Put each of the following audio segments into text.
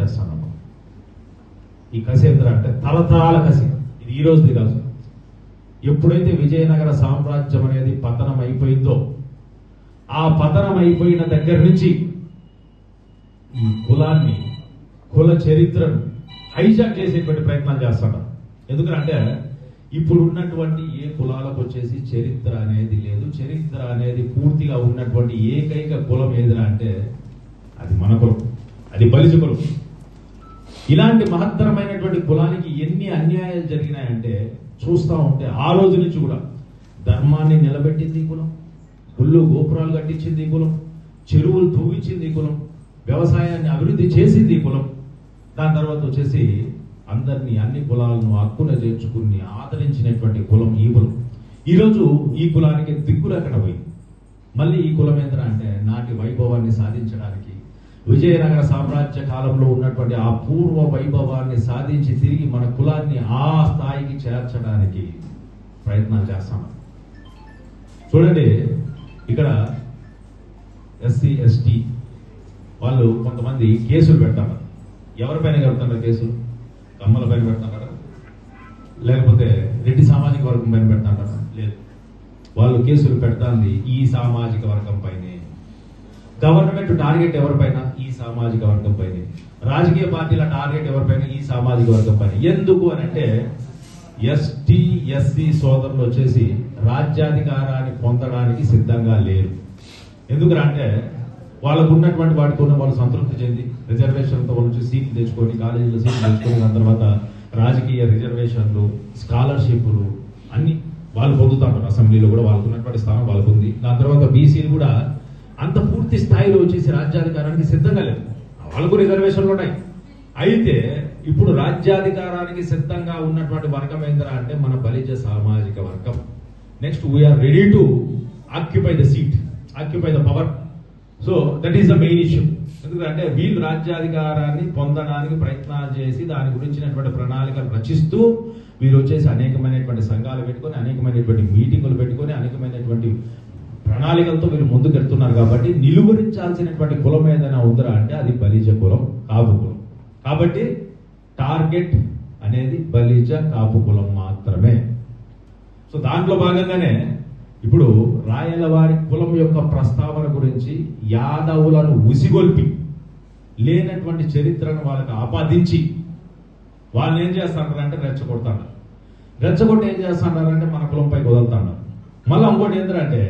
చేస్తున్నాము. ఈ కసి ఏంద్ర అంటే తరతరాల కసి. ఇది ఈ రోజుది కాదు. ఎప్పుడైతే విజయనగర సామ్రాజ్యం అనేది పతనం అయిపోయిందో, ఆ పతనం అయిపోయిన దగ్గర నుంచి ఈ కులాన్ని, కుల చరిత్రను హైజాక్ చేసేటువంటి ప్రయత్నాలు చేస్తాడు. ఎందుకంటే ఇప్పుడు ఉన్నటువంటి ఏ కులాలకు వచ్చేసి చరిత్ర అనేది లేదు. చరిత్ర అనేది పూర్తిగా ఉన్నటువంటి ఏకైక కులం ఏదిరా అంటే అది మన కులం, అది బలిజ కులం. ఇలాంటి మహత్తరమైనటువంటి కులానికి ఎన్ని అన్యాయాలు జరిగినాయంటే చూస్తూ ఉంటే ఆ రోజు నుంచి కూడా ధర్మాన్ని నిలబెట్టింది ఈ కులం, గుళ్ళు గోపురాలు కట్టించింది ఈ కులం, చెరువులు తవ్వించింది ఈ కులం, వ్యవసాయాన్ని అభివృద్ధి చేసింది ఈ కులం. దాని తర్వాత వచ్చేసి అందరినీ, అన్ని కులాలను హక్కున చేర్చుకుని ఆదరించినటువంటి కులం ఈ కులం. ఈరోజు ఈ కులానికి దిక్కులు ఎక్కడ పోయింది. మళ్ళీ ఈ కులం ఏంటంటే అంటే నాటి వైభవాన్ని సాధించడానికి, విజయనగర సామ్రాజ్య కాలంలో ఉన్నటువంటి ఆ పూర్వ వైభవాన్ని సాధించి తిరిగి మన కులాన్ని ఆ స్థాయికి చేర్చడానికి ప్రయత్నాలు చేస్తాం. చూడండి, ఇక్కడ ఎస్సీ ఎస్టీ వాళ్ళు కొంతమంది కేసులు పెడతారు. ఎవరిపైన కడుతున్నారు కేసులు? కమ్మల పైన పెడతారా, లేకపోతే రెడ్డి సామాజిక వర్గం పైన పెడతారా? లేదు, వాళ్ళు కేసులు పెడతాంది ఈ సామాజిక వర్గం పైనే. గవర్నమెంట్ టార్గెట్ ఎవరిపైన? ఈ సామాజిక వర్గం పైనే. రాజకీయ పార్టీల టార్గెట్ ఎవరిపైన? ఈ సామాజిక వర్గం పైన. ఎందుకు అని అంటే ఎస్టీ ఎస్సీ సోదరులు వచ్చేసి రాజ్యాధికారాన్ని పొందడానికి సిద్ధంగా లేరు. ఎందుకంటే వాళ్ళకు ఉన్నటువంటి వాటితో వాళ్ళు సంతృప్తి చెంది రిజర్వేషన్తో వాళ్ళు సీట్లు తెచ్చుకొని, కాలేజీలో సీట్లు తెచ్చుకొని, దాని తర్వాత రాజకీయ రిజర్వేషన్లు, స్కాలర్షిప్లు అన్ని వాళ్ళు పొందుతారు. అసెంబ్లీలో కూడా వాళ్ళకు ఉన్నటువంటి స్థానం వాళ్ళకు ఉంది. దాని తర్వాత బీసీలు కూడా అంత పూర్తి స్థాయిలో వచ్చేసి రాజ్యాధికారానికి సిద్ధంగా లేదు. వాళ్ళకు రిజర్వేషన్లు ఉన్నాయి. అయితే ఇప్పుడు రాజ్యాధికారానికి సిద్ధంగా ఉన్నటువంటి వర్గం ఏంటంటే అంటే మన బలిజ సామాజిక వర్గం. Next we are ready to occupy the seat, occupy the power. So that is the main issue. ఎందుకంటే వీళ్ళు రాజ్యాధికారాన్ని పొందడానికి ప్రయత్నాలు చేసి దాని గురించినటువంటి ప్రణాళికలు రచిస్తూ వీరు వచ్చేసి అనేకమైనటువంటి సంఘాలు పెట్టుకొని, అనేకమైనటువంటి మీటింగులు పెట్టుకొని, అనేకమైనటువంటి ప్రణాళికలతో వీళ్ళు ముందుకెళ్తున్నారు. కాబట్టి నిలువరించాల్సినటువంటి కులం ఏదైనా ఉందరా అంటే అది బలిజ కులం, కాపు కులం. కాబట్టి టార్గెట్ అనేది బలిజ కాపు కులం మాత్రమే. సో దాంట్లో భాగంగానే ఇప్పుడు రాయలవారి కులం యొక్క ప్రస్తావన గురించి యాదవులను ఉసిగొల్పి లేనటువంటి చరిత్రను వాళ్ళకి ఆపాదించి వాళ్ళని ఏం చేస్తారంటే రెచ్చగొడతారు. రెచ్చగొట్టి ఏం చేస్తారంటే మన కులంపై వదులుతారు. మళ్ళీ ఇంకోటి ఏంటంటే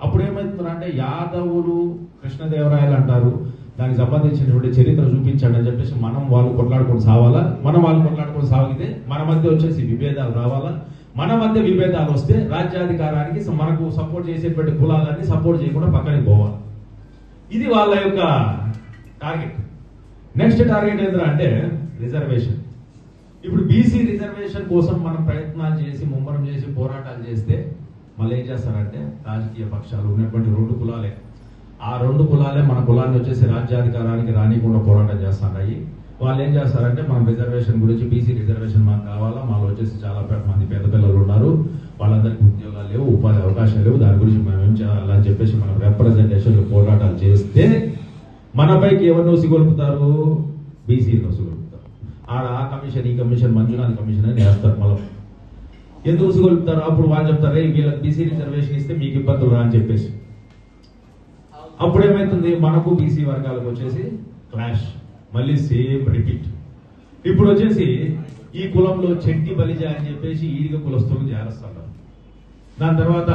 అప్పుడు ఏమవుతుందంటే యాదవులు కృష్ణదేవరాయలు అంటారు, దానికి సంబంధించినటువంటి చరిత్ర చూపించండి అని చెప్పేసి మనం వాళ్ళు కొట్లాడుకొని సావాలా, మనం వాళ్ళు కొట్లాడుకొని సాగితే మన మధ్య వచ్చేసి విభేదాలు రావాలా. మన మధ్య విభేదాలు వస్తే రాజ్యాధికారానికి మనకు సపోర్ట్ చేసేటువంటి కులాలన్నీ సపోర్ట్ చేయకుండా పక్కనికి పోవాలి. ఇది వాళ్ళ యొక్క టార్గెట్. నెక్స్ట్ టార్గెట్ ఏంటంటే రిజర్వేషన్. ఇప్పుడు బీసీ రిజర్వేషన్ కోసం మనం ప్రయత్నాలు చేసి ముమ్మరం చేసి పోరాటాలు చేస్తే మళ్ళీ ఏం చేస్తారంటే రాజకీయ పక్షాలు ఉన్నటువంటి రెండు కులాలే, ఆ రెండు కులాలే మన కులాన్ని వచ్చేసి రాజ్యాధికారానికి రానికుండా పోరాటం చేస్తున్నాయి. వాళ్ళు ఏం చేస్తారంటే మనం రిజర్వేషన్ గురించి, బీసీ రిజర్వేషన్ మనకు కావాలా, మాలో వచ్చేసి చాలా మంది పేద పిల్లలు ఉన్నారు, వాళ్ళందరికీ ఉద్యోగాలు లేవు, ఉపాధి అవకాశాలు లేవు, దాని గురించి మనం ఏం చేయాలని చెప్పేసి మనం రిప్రజెంటేషన్లు పోరాటాలు చేస్తే మనపైకి ఎవరిని ఉసిగొలుపుతారు? బీసీని ఉసిగొలుపుతారు. ఆ కమిషన్, ఈ కమిషన్, మంజునాథ్ కమిషన్ అని వేస్తారు. మళ్ళీ ఎందుకు ఉసిగొలుపుతారు? అప్పుడు వాళ్ళు చెప్తారు వీళ్ళకి బీసీ రిజర్వేషన్ ఇస్తే మీకు ఇబ్బందులు రా అని చెప్పేసి. అప్పుడు ఏమైతుంది? మనకు బీసీ వర్గాలకు వచ్చేసి క్లాష్, మళ్ళీ సేమ్ రిపీట్. ఇప్పుడు వచ్చేసి ఈ కులంలో చెట్టి బలిజ అని చెప్పేసి ఈడిగ కులస్తులను చేరుస్తారు. దాని తర్వాత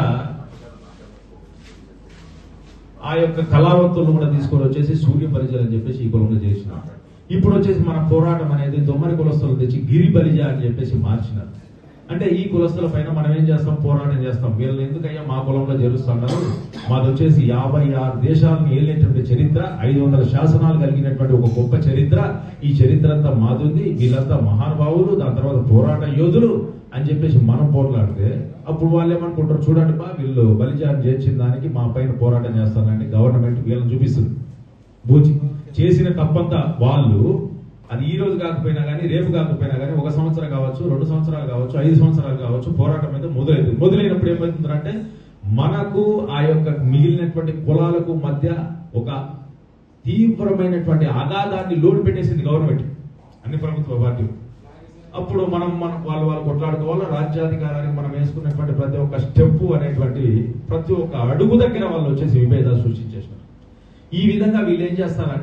ఆ యొక్క కళావంతులను కూడా తీసుకొని వచ్చేసి సూర్య బలిజలు అని చెప్పేసి ఈ కులంలో చేసినారు. ఇప్పుడు వచ్చేసి మన పోరాటం అనేది దొమ్మరి కులస్తులు తెచ్చి గిరి బలిజ అని చెప్పేసి మార్చినారు. అంటే ఈ కులస్తుల పైన మనం ఏం చేస్తాం? పోరాటం చేస్తాం. వీళ్ళు ఎందుకయ్యా మా కులంలో చేరుస్తున్నారు? మాది వచ్చేసి 56 దేశాలను ఏలినటువంటి చరిత్ర, 500 శాసనాలు కలిగినటువంటి ఒక గొప్ప చరిత్ర. ఈ చరిత్ర అంతా మాదుంది, వీళ్ళంతా మహానుభావులు, దాని తర్వాత పోరాట యోధులు అని చెప్పేసి మనం పోరాడితే అప్పుడు వాళ్ళు ఏమనుకుంటారు? చూడండి బా, వీళ్ళు బలిజాన్ని చేర్చిన దానికి మా పైన పోరాటం చేస్తారని గవర్నమెంట్ వీళ్ళని చూపిస్తుంది. బూచి చేసిన తప్పంతా వాళ్ళు, అది ఈ రోజు కాకపోయినా కానీ, రేపు కాకపోయినా కానీ, 1 సంవత్సరం కావచ్చు, 2 సంవత్సరాలు కావచ్చు, 5 సంవత్సరాలు కావచ్చు, పోరాటం మీద మొదలైంది. మొదలైనప్పుడు ఏమవుతుందంటే మనకు ఆ యొక్క మిగిలినటువంటి కులాలకు మధ్య ఒక తీవ్రమైనటువంటి అగాధాన్ని లోటు పెట్టేసింది గవర్నమెంట్, అన్ని ప్రభుత్వ పార్టీలు. అప్పుడు మనం వాళ్ళు కొట్లాడుకోవాలి. రాజ్యాధికారానికి మనం వేసుకున్నటువంటి ప్రతి ఒక్క స్టెప్ అనేటువంటి ప్రతి ఒక్క అడుగు దగ్గర వాళ్ళు వచ్చేసి విభేదాలు సృష్టించేసినారు. ఈ విధంగా వీళ్ళు ఏం చేస్తారంటే